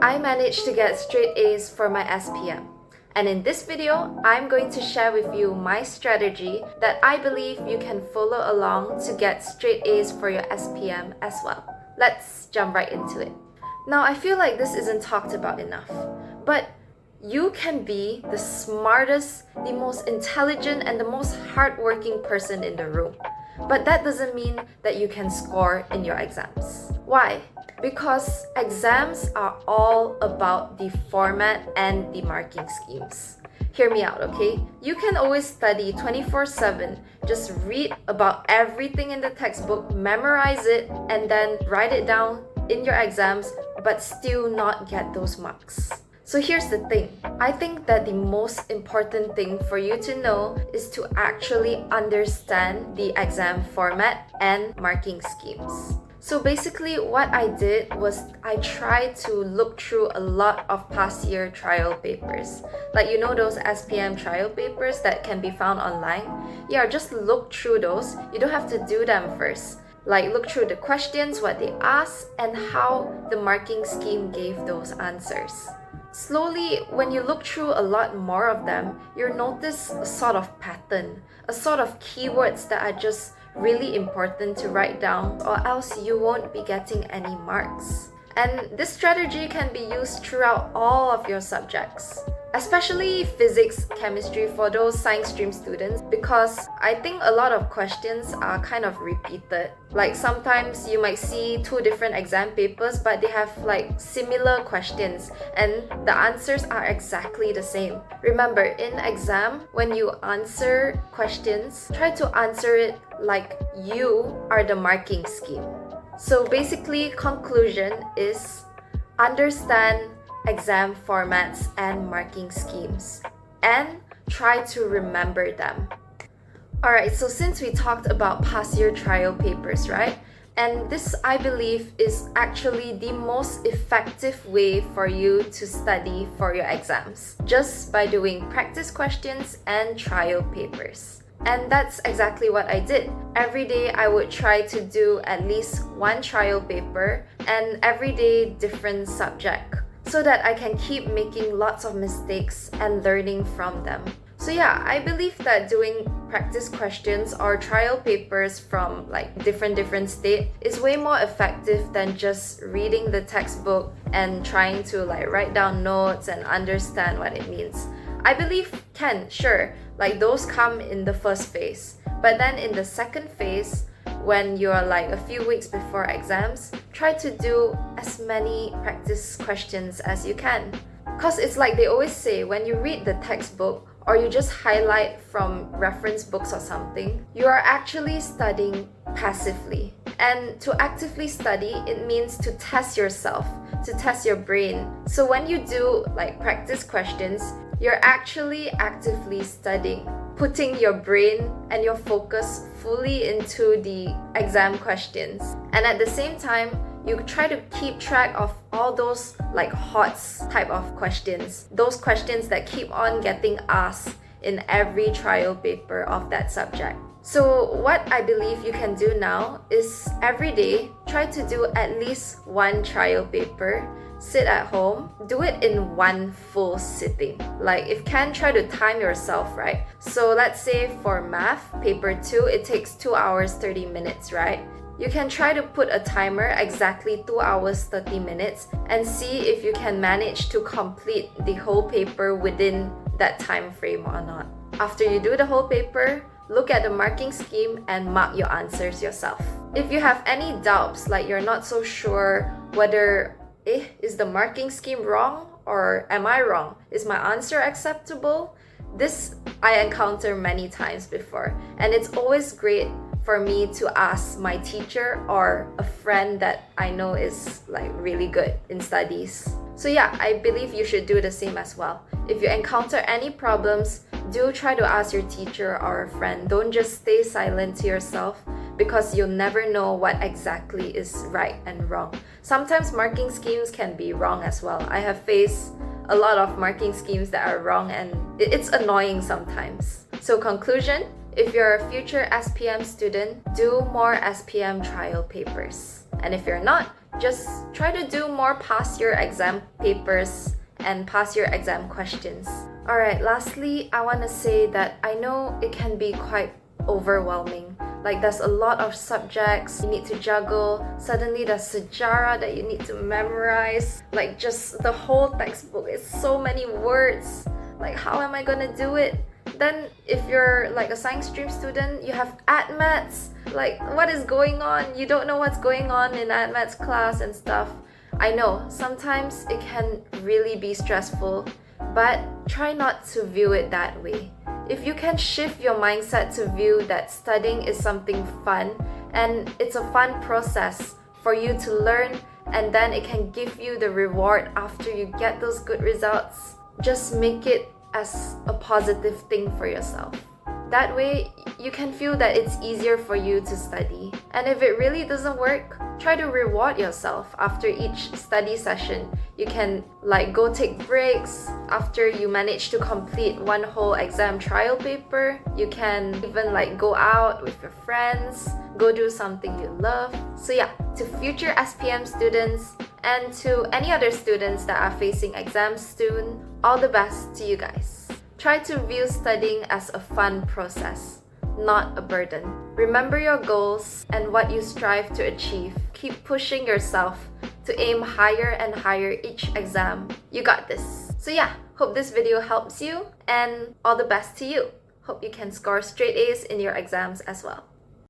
I managed to get straight A's for my SPM. And in this video, I'm going to share with you my strategy that I believe you can follow along to get straight A's for your SPM as well. Let's jump right into it. Now, I feel like this isn't talked about enough, but you can be the smartest, the most intelligent, and the most hardworking person in the room. But that doesn't mean that you can score in your exams. Why? Because exams are all about the format and the marking schemes. Hear me out, okay? You can always study 24/7, just read about everything in the textbook, memorize it, and then write it down in your exams, but still not get those marks. So here's the thing. I think that the most important thing for you to know is to actually understand the exam format and marking schemes. So basically what I did was I tried to look through a lot of past year trial papers. Like those SPM trial papers that can be found online? Yeah, just look through those. You don't have to do them first. Like look through the questions, what they asked, and how the marking scheme gave those answers. Slowly, when you look through a lot more of them, you'll notice a sort of pattern, a sort of keywords that are just really important to write down, or else you won't be getting any marks. And this strategy can be used throughout all of your subjects, especially physics, chemistry for those science stream students, because I think a lot of questions are kind of repeated. Like sometimes you might see two different exam papers, but they have like similar questions and the answers are exactly the same. Remember, in exam, when you answer questions, try to answer it like you are the marking scheme. So basically, conclusion is understand exam formats and marking schemes and try to remember them. Alright, so since we talked about past year trial papers, right? And this, I believe, is actually the most effective way for you to study for your exams, just by doing practice questions and trial papers. And that's exactly what I did. Every day I would try to do at least one trial paper and every day different subject, so that I can keep making lots of mistakes and learning from them. So yeah, I believe that doing practice questions or trial papers from like different state is way more effective than just reading the textbook and trying to like write down notes and understand what it means. I believe sure, like those come in the first phase. But then in the second phase, when you're like a few weeks before exams, try to do as many practice questions as you can. Because it's like they always say, when you read the textbook or you just highlight from reference books or something, you are actually studying passively. And to actively study, it means to test yourself, to test your brain. So when you do like practice questions, you're actually actively studying, putting your brain and your focus fully into the exam questions. And at the same time, you try to keep track of all those like HOTS type of questions, those questions that keep on getting asked in every trial paper of that subject. So what I believe you can do now is every day, try to do at least one trial paper. Sit at home, do it in one full sitting. Like if can, try to time yourself, right? So let's say for math, paper 2, it takes 2 hours 30 minutes, right? You can try to put a timer exactly 2 hours 30 minutes and see if you can manage to complete the whole paper within that time frame or not. After you do the whole paper, look at the marking scheme and mark your answers yourself. If you have any doubts, like you're not so sure whether is the marking scheme wrong or am I wrong? Is my answer acceptable? This I encounter many times before, and it's always great for me to ask my teacher or a friend that I know is like really good in studies. So yeah, I believe you should do the same as well. If you encounter any problems, do try to ask your teacher or a friend. Don't just stay silent to yourself, because you'll never know what exactly is right and wrong. Sometimes marking schemes can be wrong as well. I have faced a lot of marking schemes that are wrong and it's annoying sometimes. So conclusion, if you're a future SPM student, do more SPM trial papers. And if you're not, Just try to do more past year exam papers and past year exam questions. Alright, lastly, I want to say that I know it can be quite overwhelming. Like there's a lot of subjects you need to juggle. Suddenly there's sejarah that you need to memorize. Like just the whole textbook is so many words. Like how am I gonna do it? Then if you're like a science stream student, you have ad maths. Like what is going on? You don't know what's going on in ad maths class and stuff. I know sometimes it can really be stressful, but try not to view it that way. If you can shift your mindset to view that studying is something fun and it's a fun process for you to learn, and then it can give you the reward after you get those good results, just make it as a positive thing for yourself. That way, you can feel that it's easier for you to study. And if it really doesn't work, try to reward yourself after each study session. You can like go take breaks after you manage to complete one whole exam trial paper. You can even like go out with your friends, go do something you love. So yeah, to future SPM students and to any other students that are facing exams soon, all the best to you guys. Try to view studying as a fun process, not a burden. Remember your goals and what you strive to achieve. Keep pushing yourself to aim higher and higher each exam. You got this. So yeah, hope this video helps you and all the best to you. Hope you can score straight A's in your exams as well.